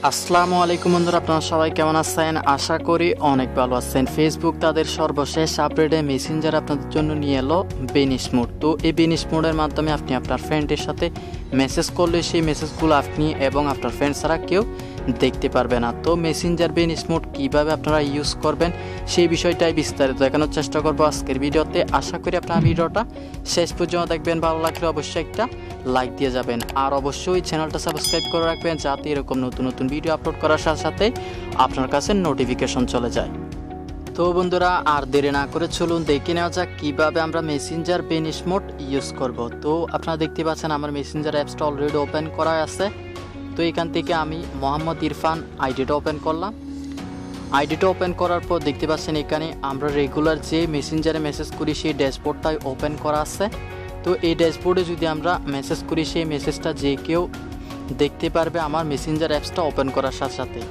আসসালামু আলাইকুম বন্ধুরা, আপনারা সবাই কেমন আছেন? আশা করি অনেক ভালো আছেন। ফেসবুক তাদের সর্বশেষ আপডেটে মেসেঞ্জার আপনাদের জন্য নিয়ে এলো ভ্যানিশ মোড। তো এই ভ্যানিশ মোডের মাধ্যমে আপনি আপনার ফ্রেন্ডের সাথে মেসেজ করলে সেই মেসেজগুলো আপনি এবং আপনার ফ্রেন্ড ছাড়া কেউ দেখতে পারবে না। তো মেসেঞ্জার ভ্যানিশ মোড কীভাবে আপনারা ইউজ করবেন সেই বিষয়টাই বিস্তারিত দেখানোর চেষ্টা করবো আজকের ভিডিওতে। আশা করি আপনারা ভিডিওটা শেষ পর্যন্ত দেখবেন। ভালো লাগলে অবশ্যই একটা লাইক দিয়ে যাবেন, আর অবশ্যই চ্যানেলটা সাবস্ক্রাইব করে রাখবেন যাতে এরকম নতুন নতুন ভিডিও আপলোড করার সাথে সাথে আপনার কাছে নোটিফিকেশন চলে যায়। তো বন্ধুরা, আর দেরি না করে চলুন দেখে নেওয়া যাক কীভাবে আমরা মেসেঞ্জার ভ্যানিশ মোড ইউজ করব। তো আপনারা দেখতে পাচ্ছেন আমার মেসেঞ্জার অ্যাপসটা অলরেডি ওপেন করা আছে। তো এখান থেকে আমি মোহাম্মদ ইরফান আইডিটা ওপেন করলাম। আইডিটা ওপেন করার পর দেখতে পাচ্ছেন এখানে আমরা রেগুলার যে মেসেঞ্জারে মেসেজ করি সেই ড্যাশবোর্ডটাই ওপেন করা আছে। তো এই ড্যাশবোর্ডে যদি আমরা মেসেজ করি সেই মেসেজটা যে কেউ দেখতে পারবে আমার মেসেঞ্জার অ্যাপসটা ওপেন করার সাথে সাথে।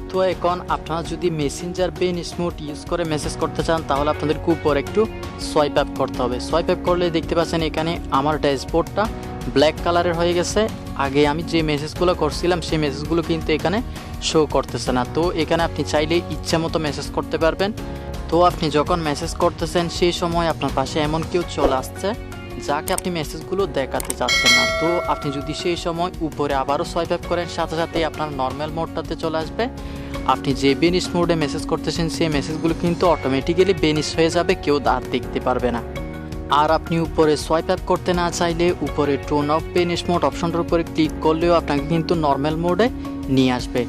তো এখন আপনারা যদি মেসেঞ্জার ভ্যানিশ মোড ইউজ করে মেসেজ করতে চান তাহলে আপনাদের উপর একটু সোয়াইপ আপ করতে হবে। সোয়াইপ আপ করলে দেখতে পাচ্ছেন এখানে আমার ড্যাশবোর্ডটা ব্ল্যাক কালারের হয়ে গেছে। আগে আমি যে মেসেজগুলো করছিলাম সেই মেসেজগুলো কিন্তু এখানে শো করতেছে না। তো এখানে আপনি চাইলে ইচ্ছা মতো মেসেজ করতে পারবেন। তো আপনি যখন মেসেজ করতেছেন সেই সময় আপনার পাশে এমন কেউ চলে আসছে যাকে আপনি মেসেজগুলো দেখাতে চাচ্ছেন না। তো আপনি যদি সেই সময় উপরে আবারও সোয়াইপ আপ করেন সাথে সাথেই আপনার নর্মাল মোডটাতে চলে আসবে। আপনি যে ভ্যানিশ মোডে মেসেজ করতেছেন সেই মেসেজগুলো কিন্তু অটোমেটিক্যালি ভ্যানিশ হয়ে যাবে, কেউ আর দেখতে পারবে না। আর আপনি উপরে সোয়াইপ আপ করতে না চাইলে উপরে টোন অফ ভ্যানিশ মোড অপশনটার উপরে ক্লিক করলেও আপনাকে কিন্তু নর্মাল মোডে নিয়ে আসবে।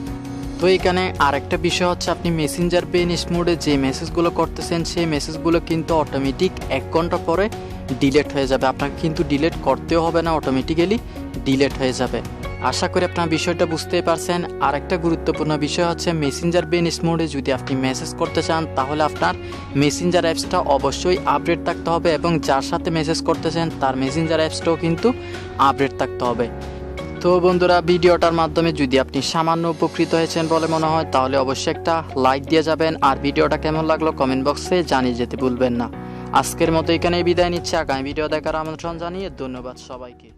তো এখানে আরেকটা বিষয় হচ্ছে আপনি মেসেঞ্জার ভ্যানিশ মোডে যে মেসেজগুলো করতেছেন সেই মেসেজগুলো কিন্তু অটোমেটিক 1 ঘন্টা পরে ডিলেট হয়ে যাবে। আপনাকে কিন্তু ডিলেট করতেও হবে না, অটোমেটিক্যালি ডিলেট হয়ে যাবে। আশা করি আপনার বিষয়টা বুঝতেই পারছেন। আর একটা গুরুত্বপূর্ণ বিষয় হচ্ছে মেসেঞ্জার ভ্যানিশ মোডে যদি আপনি মেসেজ করতে চান তাহলে আপনার মেসেঞ্জার অ্যাপসটা অবশ্যই আপডেট থাকতে হবে এবং যার সাথে মেসেজ করতেছেন তার মেসেঞ্জার অ্যাপসটাও কিন্তু আপডেট থাকতে হবে। তো বন্ধুরা, ভিডিওটার মাধ্যমে যদি আপনি সামান্য উপকৃত হয়েছেন বলে মনে হয় তাহলে অবশ্যই একটা লাইক দিয়ে যাবেন, আর ভিডিওটা কেমন লাগলো কমেন্ট বক্সে জানিয়ে যেতে ভুলবেন না। আজকের মতো এখানেই বিদায় নিচ্ছে। আগামী ভিডিও দেখার আমন্ত্রণ জানিয়ে ধন্যবাদ সবাইকে।